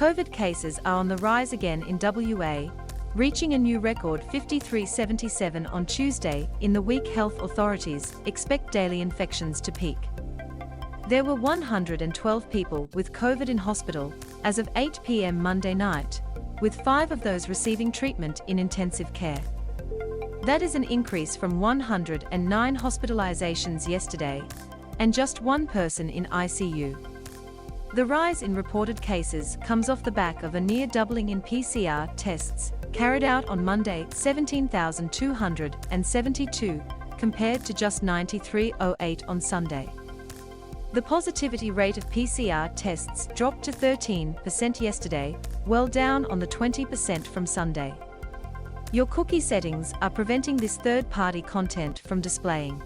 COVID cases are on the rise again in WA, reaching a new record 5377 on Tuesday. In the week, health authorities expect daily infections to peak. There were 112 people with COVID in hospital as of 8 p.m. Monday night, with 5 of those receiving treatment in intensive care. That is an increase from 109 hospitalizations yesterday, and just 1 person in ICU. The rise in reported cases comes off the back of a near doubling in PCR tests carried out on Monday, 17,272, compared to just 9,308 on Sunday. The positivity rate of PCR tests dropped to 13% yesterday, well down on the 20% from Sunday. Your cookie settings are preventing this third-party content from displaying.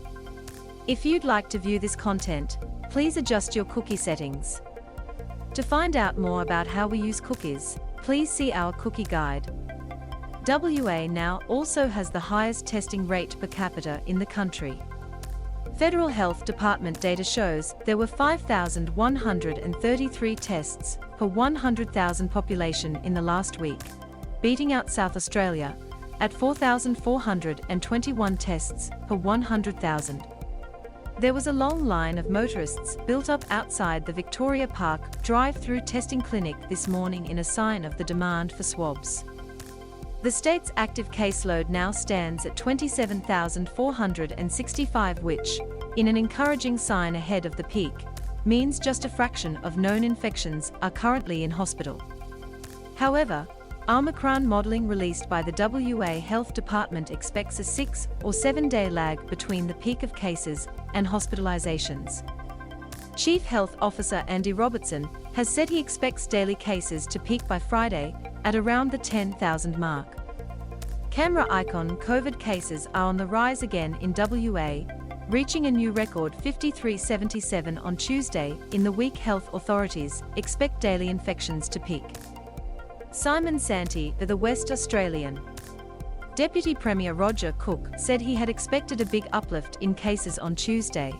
If you'd like to view this content, please adjust your cookie settings. To find out more about how we use cookies, please see our cookie guide. WA now also has the highest testing rate per capita in the country. Federal Health Department data shows there were 5,133 tests per 100,000 population in the last week, beating out South Australia at 4,421 tests per 100,000. There was a long line of motorists built up outside the Victoria Park drive-through testing clinic this morning in a sign of the demand for swabs. The state's active caseload now stands at 27,465, which, in an encouraging sign ahead of the peak, means just a fraction of known infections are currently in hospital. However, Omicron modelling released by the WA Health Department expects a 6 or 7 day lag between the peak of cases and hospitalizations. Chief Health Officer Andy Robertson has said he expects daily cases to peak by Friday at around the 10,000 mark. Camera icon COVID cases are on the rise again in WA, reaching a new record 5377 on Tuesday. In the week, health authorities expect daily infections to peak. Simon Santee, the West Australian. Deputy Premier Roger Cook said he had expected a big uplift in cases on Tuesday.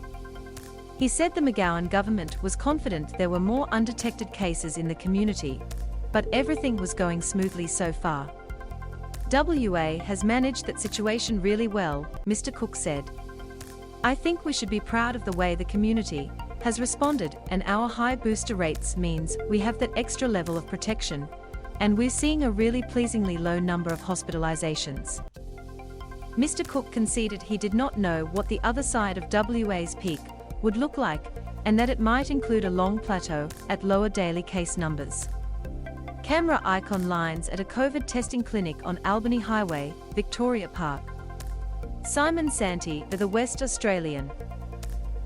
He said the McGowan government was confident there were more undetected cases in the community, but everything was going smoothly so far. WA has managed that situation really well, Mr. Cook said. I think we should be proud of the way the community has responded, and our high booster rates means we have that extra level of protection, and we're seeing a really pleasingly low number of hospitalizations. Mr. Cook conceded he did not know what the other side of WA's peak would look like, and that it might include a long plateau at lower daily case numbers. Camera icon lines at a COVID testing clinic on Albany Highway, Victoria Park. Simon Santee, the West Australian.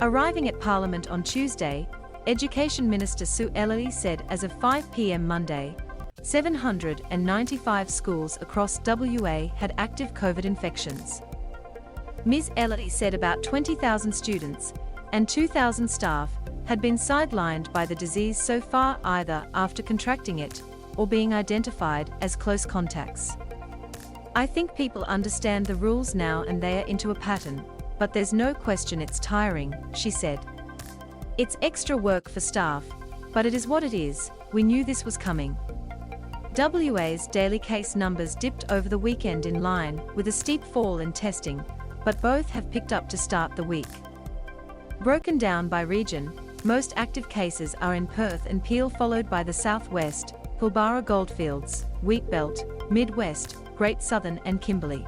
Arriving at Parliament on Tuesday, Education Minister Sue Ellery said as of 5 p.m. Monday, 795 schools across WA had active COVID infections. Ms. Ellery said about 20,000 students and 2,000 staff had been sidelined by the disease so far, either after contracting it or being identified as close contacts. I think people understand the rules now and they are into a pattern, but there's no question it's tiring, she said. It's extra work for staff, but it is what it is. We knew this was coming. WA's daily case numbers dipped over the weekend in line with a steep fall in testing, but both have picked up to start the week. Broken down by region, most active cases are in Perth and Peel, followed by the Southwest, Pilbara Goldfields, Wheatbelt, Midwest, Great Southern and Kimberley.